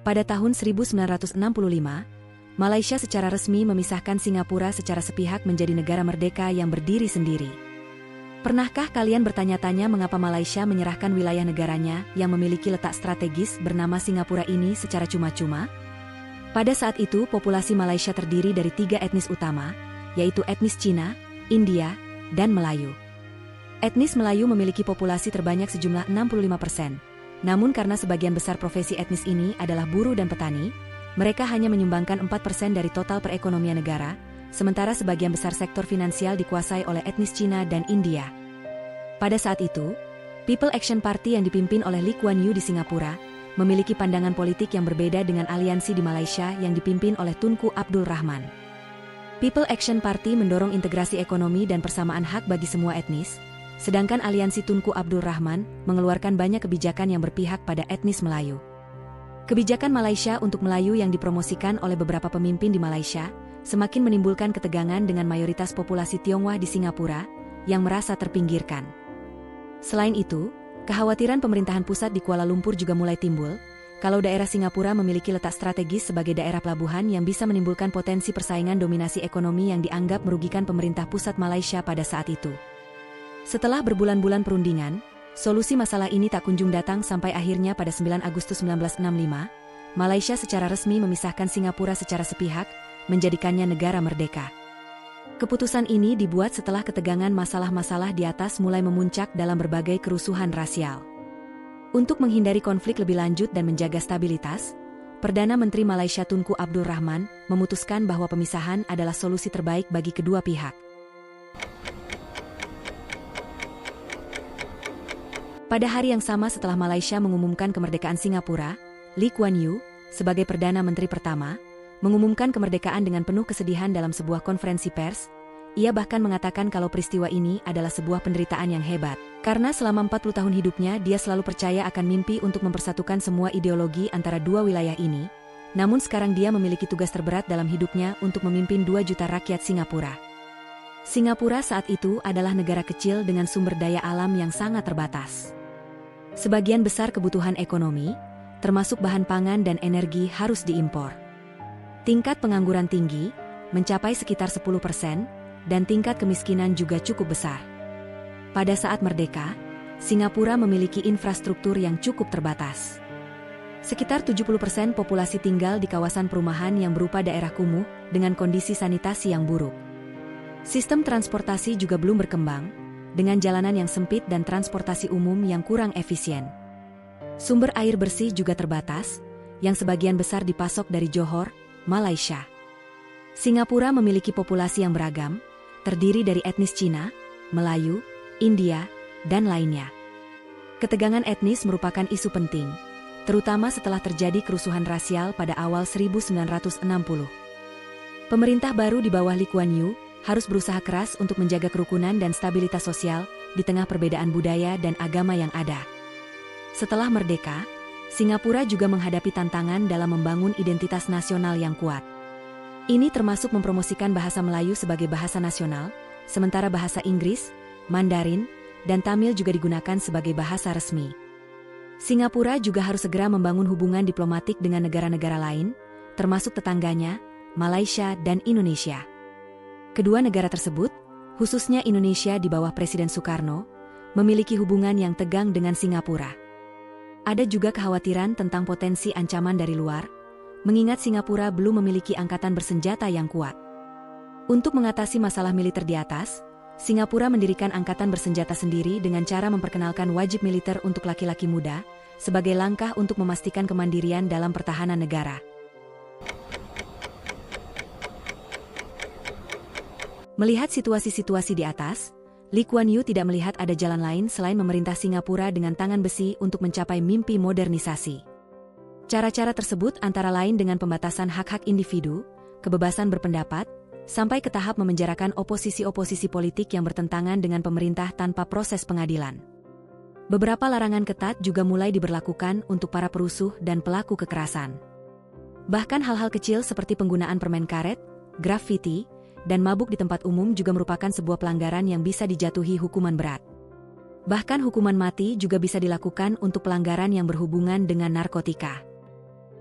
Pada tahun 1965, Malaysia secara resmi memisahkan Singapura secara sepihak menjadi negara merdeka yang berdiri sendiri. Pernahkah kalian bertanya-tanya mengapa Malaysia menyerahkan wilayah negaranya yang memiliki letak strategis bernama Singapura ini secara cuma-cuma? Pada saat itu populasi Malaysia terdiri dari 3 etnis utama, yaitu etnis Cina, India, dan Melayu. Etnis Melayu memiliki populasi terbanyak sejumlah 65%. Namun karena sebagian besar profesi etnis ini adalah buruh dan petani, mereka hanya menyumbangkan 4% dari total perekonomian negara, sementara sebagian besar sektor finansial dikuasai oleh etnis Cina dan India. Pada saat itu, People Action Party yang dipimpin oleh Lee Kuan Yew di Singapura, memiliki pandangan politik yang berbeda dengan aliansi di Malaysia yang dipimpin oleh Tunku Abdul Rahman. People Action Party mendorong integrasi ekonomi dan persamaan hak bagi semua etnis, sedangkan aliansi Tunku Abdul Rahman mengeluarkan banyak kebijakan yang berpihak pada etnis Melayu. Kebijakan Malaysia untuk Melayu yang dipromosikan oleh beberapa pemimpin di Malaysia semakin menimbulkan ketegangan dengan mayoritas populasi Tionghoa di Singapura yang merasa terpinggirkan. Selain itu, kekhawatiran pemerintahan pusat di Kuala Lumpur juga mulai timbul, kalau daerah Singapura memiliki letak strategis sebagai daerah pelabuhan yang bisa menimbulkan potensi persaingan dominasi ekonomi yang dianggap merugikan pemerintah pusat Malaysia pada saat itu. Setelah berbulan-bulan perundingan, solusi masalah ini tak kunjung datang sampai akhirnya pada 9 Agustus 1965, Malaysia secara resmi memisahkan Singapura secara sepihak, menjadikannya negara merdeka. Keputusan ini dibuat setelah ketegangan masalah-masalah di atas mulai memuncak dalam berbagai kerusuhan rasial. Untuk menghindari konflik lebih lanjut dan menjaga stabilitas, Perdana Menteri Malaysia Tunku Abdul Rahman memutuskan bahwa pemisahan adalah solusi terbaik bagi kedua pihak. Pada hari yang sama setelah Malaysia mengumumkan kemerdekaan Singapura, Lee Kuan Yew, sebagai Perdana Menteri pertama, mengumumkan kemerdekaan dengan penuh kesedihan dalam sebuah konferensi pers. Ia bahkan mengatakan kalau peristiwa ini adalah sebuah penderitaan yang hebat, karena selama 40 tahun hidupnya dia selalu percaya akan mimpi untuk mempersatukan semua ideologi antara dua wilayah ini, namun sekarang dia memiliki tugas terberat dalam hidupnya untuk memimpin 2 juta rakyat Singapura. Singapura saat itu adalah negara kecil dengan sumber daya alam yang sangat terbatas. Sebagian besar kebutuhan ekonomi, termasuk bahan pangan dan energi harus diimpor. Tingkat pengangguran tinggi, mencapai sekitar 10%, dan tingkat kemiskinan juga cukup besar. Pada saat merdeka, Singapura memiliki infrastruktur yang cukup terbatas. Sekitar 70% populasi tinggal di kawasan perumahan yang berupa daerah kumuh dengan kondisi sanitasi yang buruk. Sistem transportasi juga belum berkembang, dengan jalanan yang sempit dan transportasi umum yang kurang efisien. Sumber air bersih juga terbatas, yang sebagian besar dipasok dari Johor, Malaysia. Singapura memiliki populasi yang beragam, terdiri dari etnis Cina, Melayu, India, dan lainnya. Ketegangan etnis merupakan isu penting, terutama setelah terjadi kerusuhan rasial pada awal 1960. Pemerintah baru di bawah Lee Kuan Yew harus berusaha keras untuk menjaga kerukunan dan stabilitas sosial di tengah perbedaan budaya dan agama yang ada. Setelah merdeka, Singapura juga menghadapi tantangan dalam membangun identitas nasional yang kuat. Ini termasuk mempromosikan bahasa Melayu sebagai bahasa nasional, sementara bahasa Inggris, Mandarin, dan Tamil juga digunakan sebagai bahasa resmi. Singapura juga harus segera membangun hubungan diplomatik dengan negara-negara lain, termasuk tetangganya, Malaysia dan Indonesia. Kedua negara tersebut, khususnya Indonesia di bawah Presiden Soekarno, memiliki hubungan yang tegang dengan Singapura. Ada juga kekhawatiran tentang potensi ancaman dari luar, mengingat Singapura belum memiliki angkatan bersenjata yang kuat. Untuk mengatasi masalah militer di atas, Singapura mendirikan angkatan bersenjata sendiri dengan cara memperkenalkan wajib militer untuk laki-laki muda, sebagai langkah untuk memastikan kemandirian dalam pertahanan negara. Melihat situasi-situasi di atas, Lee Kuan Yew tidak melihat ada jalan lain selain memerintah Singapura dengan tangan besi untuk mencapai mimpi modernisasi. Cara-cara tersebut antara lain dengan pembatasan hak-hak individu, kebebasan berpendapat, sampai ke tahap memenjarakan oposisi-oposisi politik yang bertentangan dengan pemerintah tanpa proses pengadilan. Beberapa larangan ketat juga mulai diberlakukan untuk para perusuh dan pelaku kekerasan. Bahkan hal-hal kecil seperti penggunaan permen karet, grafiti, dan mabuk di tempat umum juga merupakan sebuah pelanggaran yang bisa dijatuhi hukuman berat. Bahkan hukuman mati juga bisa dilakukan untuk pelanggaran yang berhubungan dengan narkotika.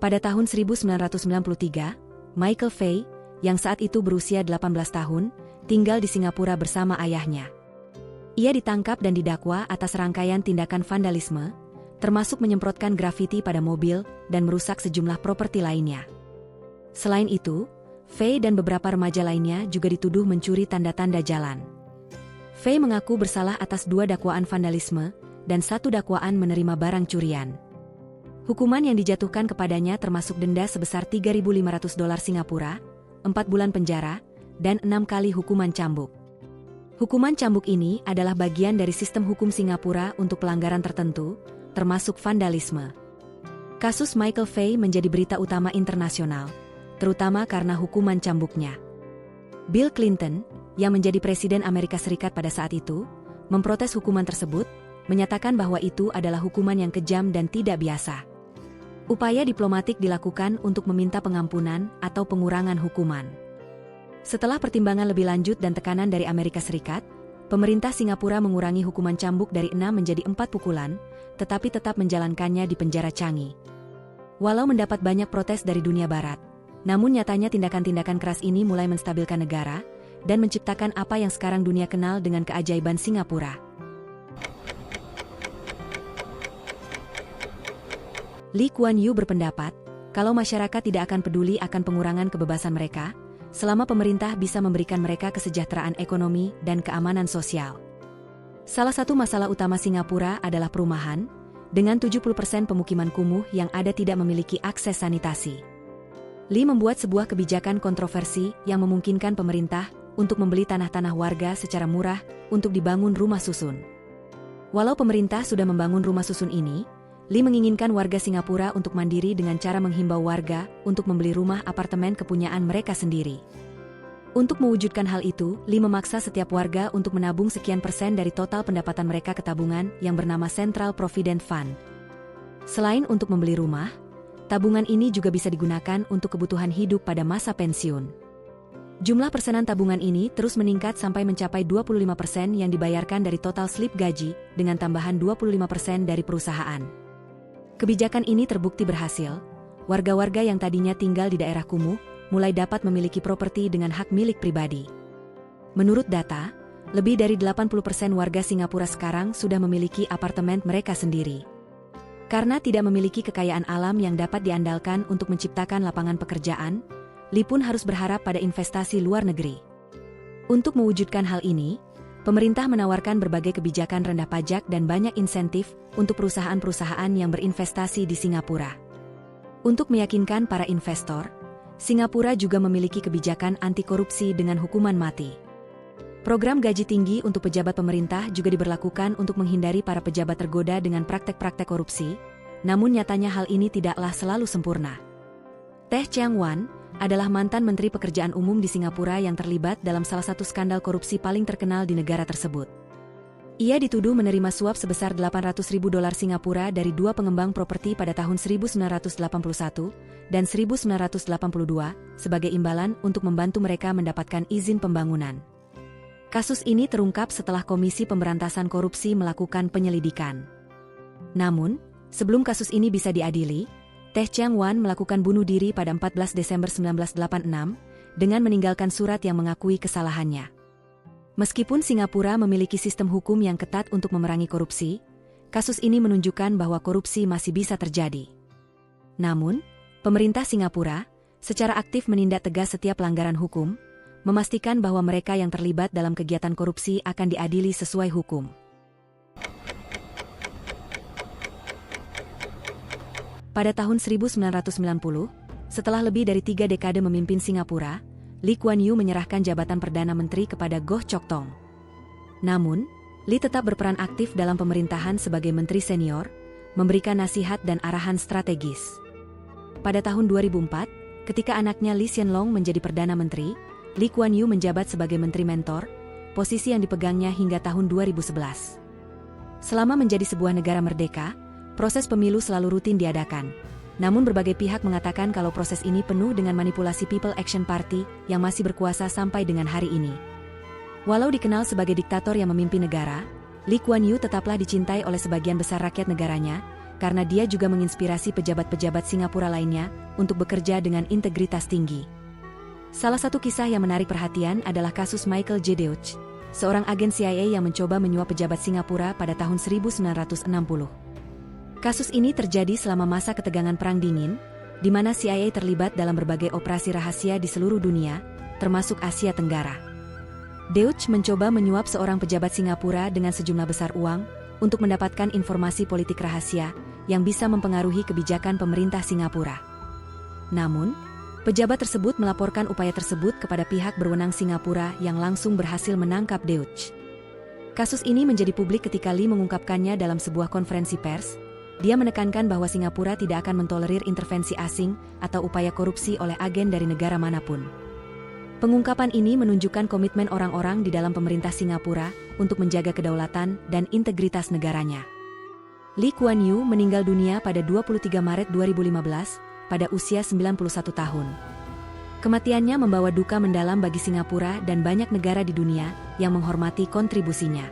Pada tahun 1993, Michael Fay, yang saat itu berusia 18 tahun, tinggal di Singapura bersama ayahnya. Ia ditangkap dan didakwa atas rangkaian tindakan vandalisme, termasuk menyemprotkan grafiti pada mobil dan merusak sejumlah properti lainnya. Selain itu, Fay dan beberapa remaja lainnya juga dituduh mencuri tanda-tanda jalan. Fay mengaku bersalah atas 2 dakwaan vandalisme dan 1 dakwaan menerima barang curian. Hukuman yang dijatuhkan kepadanya termasuk denda sebesar $3.500 Singapura, 4 bulan penjara, dan 6 kali hukuman cambuk. Hukuman cambuk ini adalah bagian dari sistem hukum Singapura untuk pelanggaran tertentu, termasuk vandalisme. Kasus Michael Fay menjadi berita utama internasional, terutama karena hukuman cambuknya. Bill Clinton, yang menjadi Presiden Amerika Serikat pada saat itu, memprotes hukuman tersebut, menyatakan bahwa itu adalah hukuman yang kejam dan tidak biasa. Upaya diplomatik dilakukan untuk meminta pengampunan atau pengurangan hukuman. Setelah pertimbangan lebih lanjut dan tekanan dari Amerika Serikat, pemerintah Singapura mengurangi hukuman cambuk dari 6 menjadi 4 pukulan, tetapi tetap menjalankannya di penjara Changi. Walau mendapat banyak protes dari dunia barat, namun nyatanya tindakan-tindakan keras ini mulai menstabilkan negara dan menciptakan apa yang sekarang dunia kenal dengan keajaiban Singapura. Lee Kuan Yew berpendapat, kalau masyarakat tidak akan peduli akan pengurangan kebebasan mereka, selama pemerintah bisa memberikan mereka kesejahteraan ekonomi dan keamanan sosial. Salah satu masalah utama Singapura adalah perumahan, dengan 70% pemukiman kumuh yang ada tidak memiliki akses sanitasi. Lee membuat sebuah kebijakan kontroversi yang memungkinkan pemerintah untuk membeli tanah-tanah warga secara murah untuk dibangun rumah susun. Walau pemerintah sudah membangun rumah susun ini, Lee menginginkan warga Singapura untuk mandiri dengan cara menghimbau warga untuk membeli rumah apartemen kepunyaan mereka sendiri. Untuk mewujudkan hal itu, Lee memaksa setiap warga untuk menabung sekian persen dari total pendapatan mereka ke tabungan yang bernama Central Provident Fund. Selain untuk membeli rumah, tabungan ini juga bisa digunakan untuk kebutuhan hidup pada masa pensiun. Jumlah persenan tabungan ini terus meningkat sampai mencapai 25% yang dibayarkan dari total slip gaji, dengan tambahan 25% dari perusahaan. Kebijakan ini terbukti berhasil. Warga-warga yang tadinya tinggal di daerah kumuh, mulai dapat memiliki properti dengan hak milik pribadi. Menurut data, lebih dari 80% warga Singapura sekarang sudah memiliki apartemen mereka sendiri. Karena tidak memiliki kekayaan alam yang dapat diandalkan untuk menciptakan lapangan pekerjaan, Lee pun harus berharap pada investasi luar negeri. Untuk mewujudkan hal ini, pemerintah menawarkan berbagai kebijakan rendah pajak dan banyak insentif untuk perusahaan-perusahaan yang berinvestasi di Singapura. Untuk meyakinkan para investor, Singapura juga memiliki kebijakan anti korupsi dengan hukuman mati. Program gaji tinggi untuk pejabat pemerintah juga diberlakukan untuk menghindari para pejabat tergoda dengan praktek-praktek korupsi, namun nyatanya hal ini tidaklah selalu sempurna. Teh Cheang Wan adalah mantan Menteri Pekerjaan Umum di Singapura yang terlibat dalam salah satu skandal korupsi paling terkenal di negara tersebut. Ia dituduh menerima suap sebesar $800.000 Singapura dari 2 pengembang properti pada tahun 1981 dan 1982 sebagai imbalan untuk membantu mereka mendapatkan izin pembangunan. Kasus ini terungkap setelah Komisi Pemberantasan Korupsi melakukan penyelidikan. Namun, sebelum kasus ini bisa diadili, Teh Cheang Wan melakukan bunuh diri pada 14 Desember 1986 dengan meninggalkan surat yang mengakui kesalahannya. Meskipun Singapura memiliki sistem hukum yang ketat untuk memerangi korupsi, kasus ini menunjukkan bahwa korupsi masih bisa terjadi. Namun, pemerintah Singapura secara aktif menindak tegas setiap pelanggaran hukum, memastikan bahwa mereka yang terlibat dalam kegiatan korupsi akan diadili sesuai hukum. Pada tahun 1990, setelah lebih dari 3 dekade memimpin Singapura, Lee Kuan Yew menyerahkan jabatan Perdana Menteri kepada Goh Chok Tong. Namun, Lee tetap berperan aktif dalam pemerintahan sebagai menteri senior, memberikan nasihat dan arahan strategis. Pada tahun 2004, ketika anaknya Lee Hsien Loong menjadi Perdana Menteri, Lee Kuan Yew menjabat sebagai Menteri Mentor, posisi yang dipegangnya hingga tahun 2011. Selama menjadi sebuah negara merdeka, proses pemilu selalu rutin diadakan. Namun berbagai pihak mengatakan kalau proses ini penuh dengan manipulasi People Action Party yang masih berkuasa sampai dengan hari ini. Walau dikenal sebagai diktator yang memimpin negara, Lee Kuan Yew tetaplah dicintai oleh sebagian besar rakyat negaranya, karena dia juga menginspirasi pejabat-pejabat Singapura lainnya untuk bekerja dengan integritas tinggi. Salah satu kisah yang menarik perhatian adalah kasus Michael J. Deutsch, seorang agen CIA yang mencoba menyuap pejabat Singapura pada tahun 1960. Kasus ini terjadi selama masa ketegangan Perang Dingin, di mana CIA terlibat dalam berbagai operasi rahasia di seluruh dunia, termasuk Asia Tenggara. Deutsch mencoba menyuap seorang pejabat Singapura dengan sejumlah besar uang untuk mendapatkan informasi politik rahasia yang bisa mempengaruhi kebijakan pemerintah Singapura. Namun, pejabat tersebut melaporkan upaya tersebut kepada pihak berwenang Singapura yang langsung berhasil menangkap Deutsch. Kasus ini menjadi publik ketika Lee mengungkapkannya dalam sebuah konferensi pers. Dia menekankan bahwa Singapura tidak akan mentolerir intervensi asing atau upaya korupsi oleh agen dari negara manapun. Pengungkapan ini menunjukkan komitmen orang-orang di dalam pemerintah Singapura untuk menjaga kedaulatan dan integritas negaranya. Lee Kuan Yew meninggal dunia pada 23 Maret 2015 pada usia 91 tahun. Kematiannya membawa duka mendalam bagi Singapura dan banyak negara di dunia yang menghormati kontribusinya.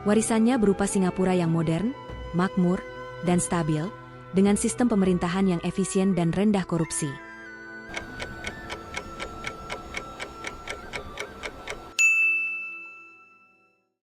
Warisannya berupa Singapura yang modern, makmur, dan stabil, dengan sistem pemerintahan yang efisien dan rendah korupsi.